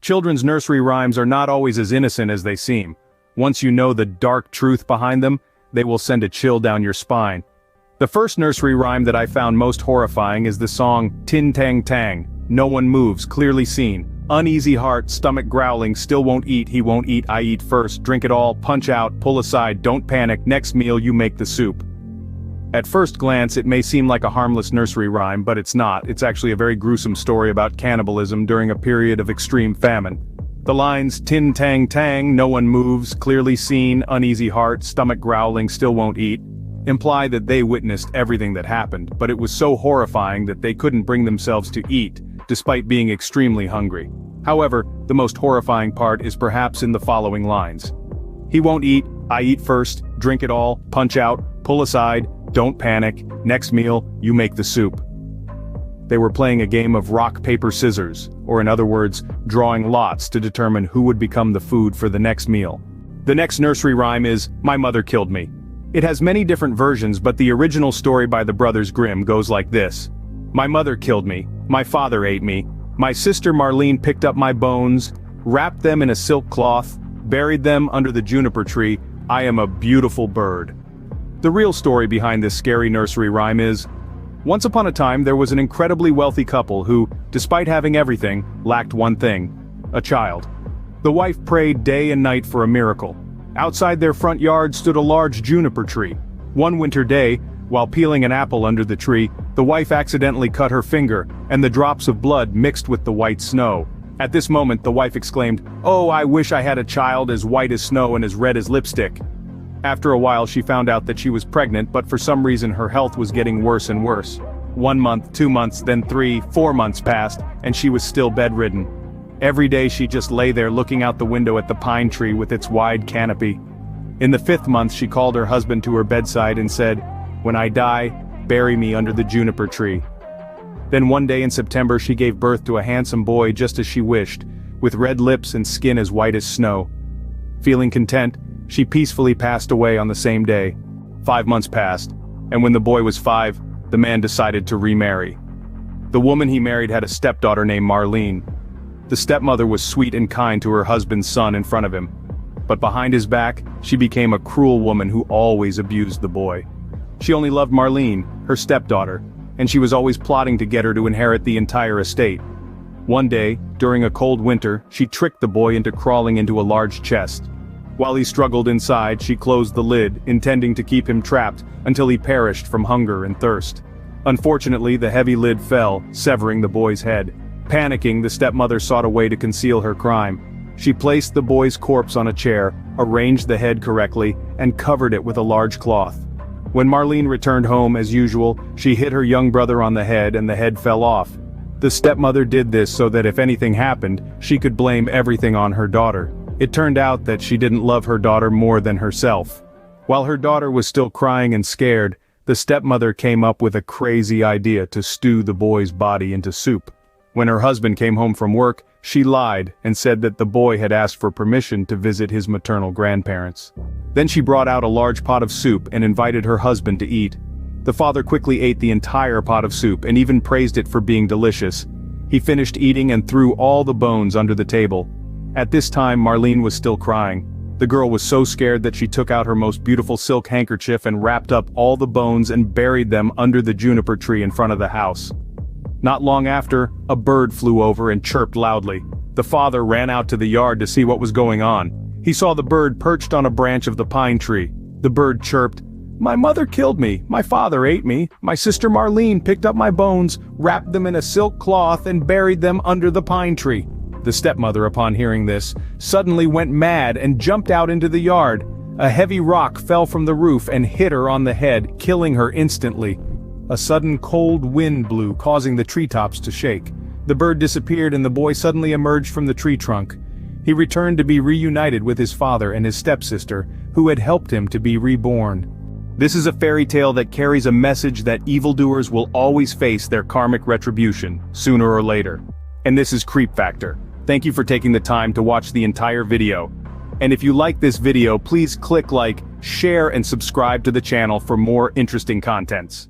Children's nursery rhymes are not always as innocent as they seem. Once you know the dark truth behind them, they will send a chill down your spine. The first nursery rhyme that I found most horrifying is the song Tin Tang Tang. No one moves, clearly seen. Uneasy heart, stomach growling, still won't eat, he won't eat, I eat first, drink it all, punch out, pull aside, don't panic, next meal you make the soup. At first glance it may seem like a harmless nursery rhyme, but it's not. It's actually a very gruesome story about cannibalism during a period of extreme famine. The lines, Tin Tang Tang, no one moves, clearly seen, uneasy heart, stomach growling, still won't eat, imply that they witnessed everything that happened, but it was so horrifying that they couldn't bring themselves to eat, despite being extremely hungry. However, the most horrifying part is perhaps in the following lines. He won't eat, I eat first, drink it all, punch out, pull aside, don't panic, next meal, you make the soup. They were playing a game of rock, paper, scissors, or in other words, drawing lots to determine who would become the food for the next meal. The next nursery rhyme is, My Mother Killed Me. It has many different versions, but the original story by the Brothers Grimm goes like this. My mother killed me, my father ate me, my sister Marlene picked up my bones, wrapped them in a silk cloth, buried them under the juniper tree, I am a beautiful bird. The real story behind this scary nursery rhyme is, once upon a time there was an incredibly wealthy couple who, despite having everything, lacked one thing: a child. The wife prayed day and night for a miracle. Outside their front yard stood a large juniper tree. One winter day, while peeling an apple under the tree, the wife accidentally cut her finger, and the drops of blood mixed with the white snow. At this moment the wife exclaimed, "Oh, I wish I had a child as white as snow and as red as lipstick." After a while she found out that she was pregnant, but for some reason her health was getting worse and worse. 1 month, 2 months, then 3, 4 months passed, and she was still bedridden. Every day she just lay there looking out the window at the pine tree with its wide canopy. In the 5th month she called her husband to her bedside and said, "When I die, bury me under the juniper tree." Then one day in September she gave birth to a handsome boy just as she wished, with red lips and skin as white as snow. Feeling content, she peacefully passed away on the same day. 5 months passed, and when the boy was 5, the man decided to remarry. The woman he married had a stepdaughter named Marlene. The stepmother was sweet and kind to her husband's son in front of him. But behind his back, she became a cruel woman who always abused the boy. She only loved Marlene, her stepdaughter, and she was always plotting to get her to inherit the entire estate. One day, during a cold winter, she tricked the boy into crawling into a large chest. While he struggled inside, she closed the lid, intending to keep him trapped until he perished from hunger and thirst. Unfortunately, the heavy lid fell, severing the boy's head. Panicking, the stepmother sought a way to conceal her crime. She placed the boy's corpse on a chair, arranged the head correctly, and covered it with a large cloth. When Marlene returned home as usual, she hit her young brother on the head and the head fell off. The stepmother did this so that if anything happened, she could blame everything on her daughter. It turned out that she didn't love her daughter more than herself. While her daughter was still crying and scared, the stepmother came up with a crazy idea to stew the boy's body into soup. When her husband came home from work, she lied and said that the boy had asked for permission to visit his maternal grandparents. Then she brought out a large pot of soup and invited her husband to eat. The father quickly ate the entire pot of soup and even praised it for being delicious. He finished eating and threw all the bones under the table. At this time Marlene was still crying. The girl was so scared that she took out her most beautiful silk handkerchief and wrapped up all the bones and buried them under the juniper tree in front of the house. Not long after, a bird flew over and chirped loudly. The father ran out to the yard to see what was going on. He saw the bird perched on a branch of the pine tree. The bird chirped, "My mother killed me, my father ate me, my sister Marlene picked up my bones, wrapped them in a silk cloth and buried them under the pine tree." The stepmother, upon hearing this, suddenly went mad and jumped out into the yard. A heavy rock fell from the roof and hit her on the head, killing her instantly. A sudden cold wind blew, causing the treetops to shake. The bird disappeared and the boy suddenly emerged from the tree trunk. He returned to be reunited with his father and his stepsister, who had helped him to be reborn. This is a fairy tale that carries a message that evildoers will always face their karmic retribution, sooner or later. And this is Creep Factor. Thank you for taking the time to watch the entire video. And if you like this video, please click like, share and subscribe to the channel for more interesting contents.